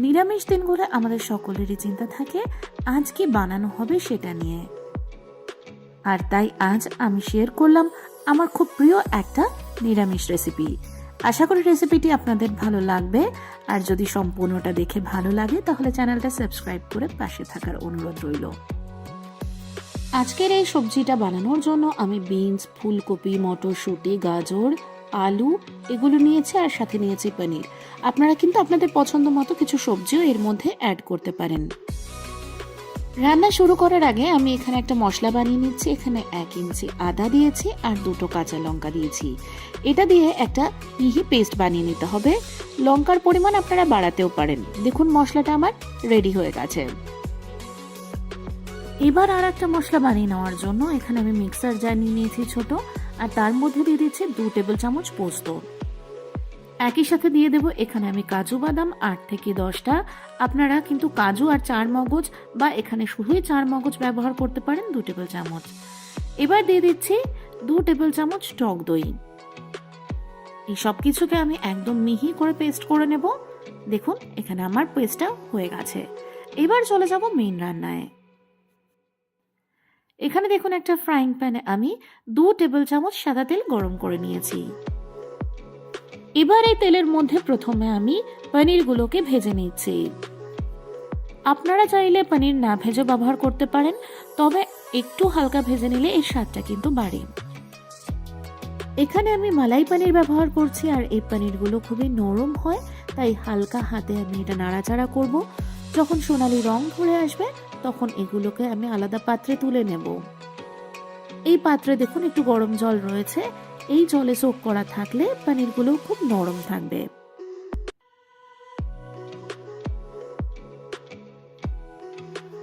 নিরামিষ দিনগুলো আমাদের সকলেরই চিন্তা থাকে আজ কি বানানো হবে সেটা নিয়ে, আর তাই আজ আমি শেয়ার করলাম আমার খুব প্রিয় একটা নিরামিষ রেসিপি। আশা করি রেসিপিটি আপনাদের ভালো লাগবে, আর যদি সম্পূর্ণটা দেখে ভালো লাগে তাহলে চ্যানেলটা সাবস্ক্রাইব করে পাশে থাকার অনুরোধ রইল। আজকের এই সবজিটা বানানোর জন্য আমি বিনস, ফুলকপি, মটরশুঁটি, গাজর, আলু এগুলো নিয়েছি, আর সাথে নিয়েছি পনির। আপনারা কিন্তু আপনাদের পছন্দ মতো কিছু সবজিও এর মধ্যে অ্যাড করতে পারেন। রান্না শুরু করার আগে আমি এখানে একটা মশলা বানিয়ে নিচ্ছি। এখানে 1 ইঞ্চি আদা দিয়েছি আর 2টো কাঁচা লঙ্কা দিয়েছি। এটা দিয়ে একটা মিহি পেস্ট বানিয়ে নিতে হবে। লঙ্কার পরিমাণ আপনারা বাড়াতেও পারেন। দেখুন মশলাটা আমার রেডি হয়ে গেছে। এবার আর একটা মশলা বানিয়ে নেওয়ার জন্য এখানে আমি মিক্সার জার নিয়ে নিয়েছি ছোট, আর তার মধ্যে দিয়ে দিচ্ছি 2 টেবিল চামচ পোস্ত। একই সাথে দিয়ে দেব এখানে আমি কাজু বাদাম 8 থেকে 10টা। আপনারা কিন্তু কাজু আর 4 মগজ বা এখানে শুধুই 4 মগজ ব্যবহার করতে পারেন 2 টেবিল চামচ। এবার দিয়ে দিচ্ছি 2 টেবিল চামচ টক দই। এই সব কিছুকে আমি একদম মিহি করে পেস্ট করে নেব। দেখুন এখানে আমার পেস্টটা হয়ে গেছে। এবার চলে যাব মেইন রান্নায়। এখানে দেখুন একটা ফ্রাইং প্যানে আমি 2 টেবিল চামচ সাদা তেল গরম করে নিয়েছি। এবার এই তেলের মধ্যে প্রথমে আমি পনিরগুলোকে ভেজে নিচ্ছি। আপনারা চাইলে পনির না ভেজে ব্যবহার করতে পারেন, তবে একটু হালকা ভেজে নিলে এর স্বাদটা কিন্তু বাড়ে। এখানে আমি মালাই পনির ব্যবহার করছি, আর এই পনিরগুলো খুবই নরম হয়, তাই হালকা হাতে আমি এটা নাড়াচাড়া করব। যখন সোনালি রং ধরে আসবে তখন এগুলোকে আমি আলাদা পাত্রে তুলে নেব। এই পাত্রে দেখুন একটু গরম জল রয়েছে। এই জলে সোক করা থাকলে পনিরগুলো খুব নরম থাকবে।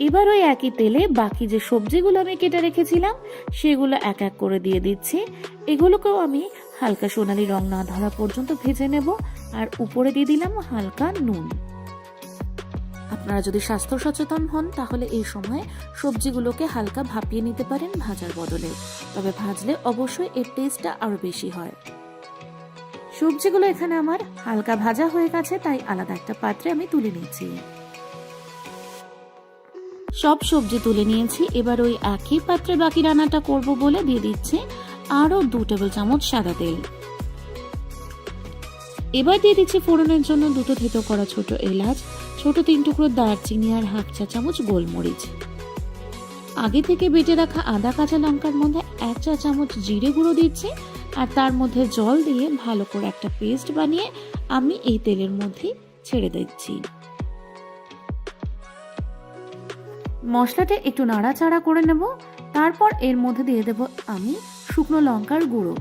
এবার ওই একই তেলে বাকি যে সবজিগুলো আমি কেটে রেখেছিলাম সেগুলো এক এক করে দিয়ে দিচ্ছি। এগুলোকেও আমি হালকা সোনালি রং না ধরা পর্যন্ত ভেজে নেব, আর উপরে দিয়ে দিলাম হালকা নুন। আপনারা যদি স্বাস্থ্য সচেতন হন তাহলে এই সময় সবজিগুলোকে হালকা ভাপিয়ে নিতে পারেন ভাজার বদলে, তবে ভাজলে অবশ্যই এর টেস্টটা আরো বেশি হয়। সবজিগুলো এখানে আমার হালকা ভাজা হয়ে গেছে, তাই আলাদা একটা পাত্রে আমি তুলে নিচ্ছি। সব সবজি তুলে নিয়েছি। এবার ওই একই পাত্রে বাকি রান্নাটা করব বলে দিয়ে দিচ্ছি আরো 2 টেবিল চামচ সাদা তেল। এবার দিয়ে দিচ্ছি ফোড়নের জন্য 2টো থেতো করা ছোট এলাচ, ছোট 3 টুকরো দারচিনি আর হাফ চা চামচ গোলমরিচ। আগে থেকে বেটে রাখা আদা কাঁচা লঙ্কার মধ্যে 1 চা চামচ জিরে গুঁড়ো দিচ্ছি, আর তার মধ্যে জল দিয়ে ভালো করে একটা পেস্ট বানিয়ে আমি এই তেলের মধ্যে ছেড়ে দিচ্ছি। মশলাটা একটু নাড়াচাড়া করে নেব। তারপর এর মধ্যে দিয়ে দেব আমি শুকনো লঙ্কার গুঁড়ো।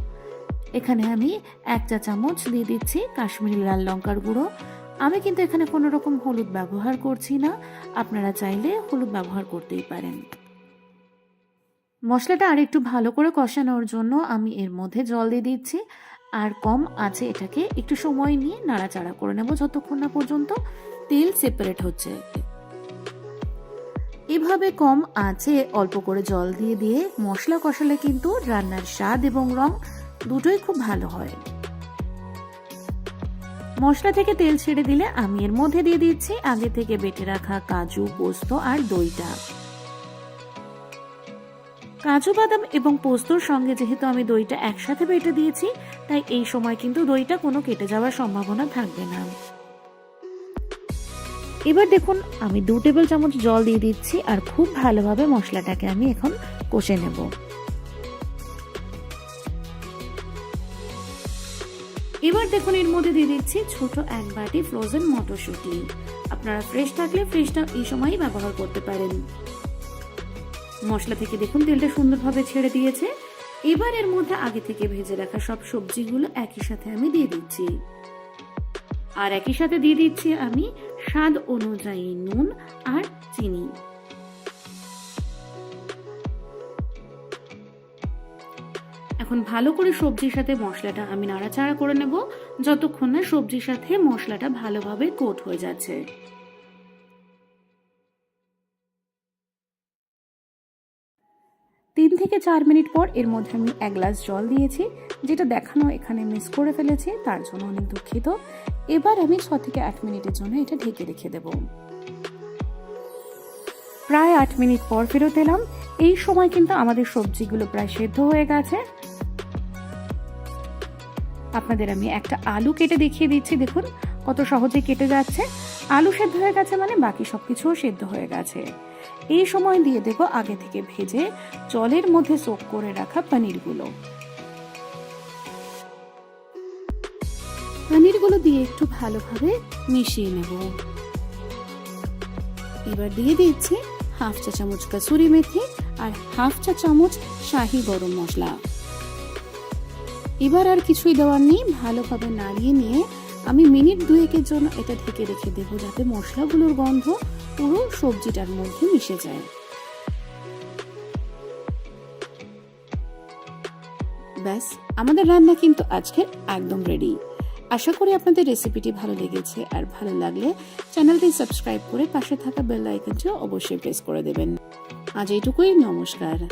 এখানে আমি 1 চা চামচ দিয়ে দিচ্ছি কাশ্মীরি লাল লঙ্কার গুঁড়ো। আমি কিন্তু এখানে কোনো রকম হলুদ ব্যবহার করছি না, আপনারা চাইলে হলুদ ব্যবহার করতেই পারেন। মশলাটা আর একটু ভালো করে কষানোর জন্য আমি এর মধ্যে জল দিয়ে দিচ্ছি, আর কম আছে এটাকে একটু সময় নিয়ে নাড়াচাড়া করে নেব যতক্ষণ না পর্যন্ত তেল সেপারেট হচ্ছে। এভাবে কম আঁচে অল্প করে জল দিয়ে দিয়ে মশলা কষালে কিন্তু রান্নার স্বাদ এবং রং দুটোই খুব ভালো হয়। মশলা থেকে তেল ছেড়ে দিলে আমি এর মধ্যে দিয়ে দিচ্ছি আগে থেকে বেটে রাখা কাজু, পোস্ত আর দইটা। কাজু বাদাম এবং পোস্তর সঙ্গে যেহেতু আমি দইটা একসাথে বেটে দিয়েছি, তাই এই সময় কিন্তু দইটা কোনো কেটে যাওয়ার সম্ভাবনা থাকবে না। এবার দেখুন আমি 2 টেবিল চামচ জল দিয়ে দিচ্ছি, আর খুব ভালোভাবে মশলাটাকে আমি এখন কষে নেব। এবার দেখুন এর মধ্যে দিয়ে দিচ্ছি ছোট 1 বাটি ফ্রোজেন মটরশুঁটি। আপনারা ফ্রেশ থাকলে ফ্রেশটা এই সময়ই ব্যবহার করতে পারেন। মশলা থেকে দেখুন তেলটা সুন্দরভাবে ছেড়ে দিয়েছে। এবার এর মধ্যে আগে থেকে ভেজে রাখা সব সবজিগুলো একই সাথে আমি দিয়ে দিচ্ছি, আর একই সাথে দিয়ে দিচ্ছি আমি স্বাদ অনুযায়ী নুন আর চিনি। এখন ভালো করে সবজির সাথে মশলাটা আমি নাড়াচাড়া করে নেব যতক্ষণ না সবজির সাথে মশলাটা ভালোভাবে কোট হয়ে যাচ্ছে। 3 থেকে 4 মিনিট পর এর মধ্যে আমি 1 গ্লাস জল দিয়েছি, যেটা দেখানো এখানে মিস করে ফেলেছি, তার জন্য অনেক দুঃখিত। এবার আমি 6 থেকে 8 মিনিটের জন্য এটা ঢেকে রেখে দেব। প্রায় 8 মিনিট পর ফেরত এলাম। এই সময় কিন্তু আমাদের সবজিগুলো প্রায় সেদ্ধ হয়ে গেছে। আপনাদের আমি একটা আলু কেটে দেখিয়ে দিচ্ছি, দেখুন কত সহজে কেটে যাচ্ছে। আলু সেদ্ধ হয়ে গেছে মানে বাকি সবকিছুও সেদ্ধ হয়ে গেছে। এই সময় দিয়ে দেব আগে থেকে ভেজে জলের মধ্যে সোক করে রাখা পনিরগুলো। পনিরগুলো দিয়ে একটু ভালোভাবে মিশিয়ে নেব। এবার দিয়ে দিচ্ছি হাফ চা চামচ কসুরি মেথি আর হাফ চা চামচ শাহি গরম মশলা। এবার আর কিছুই দেওয়ার নেই, ভালোভাবে নাড়িয়ে নিয়ে আমি মিনিট 2-এর জন্য এটা ঢেকে রেখে দেবো, যাতে মশলাগুলোর গন্ধ পুরো সবজিটার মধ্যে মিশে যায়। ব্যাস, আমাদের রান্না কিন্তু আজকে একদম রেডি। আশা করি আপনাদের রেসিপিটি ভালো লেগেছে, আর ভালো লাগলে চ্যানেলটি সাবস্ক্রাইব করে পাশে থাকা বেল আইকনটিও অবশ্যই প্রেস করে দেবেন। আজ এইটুকুই, নমস্কার।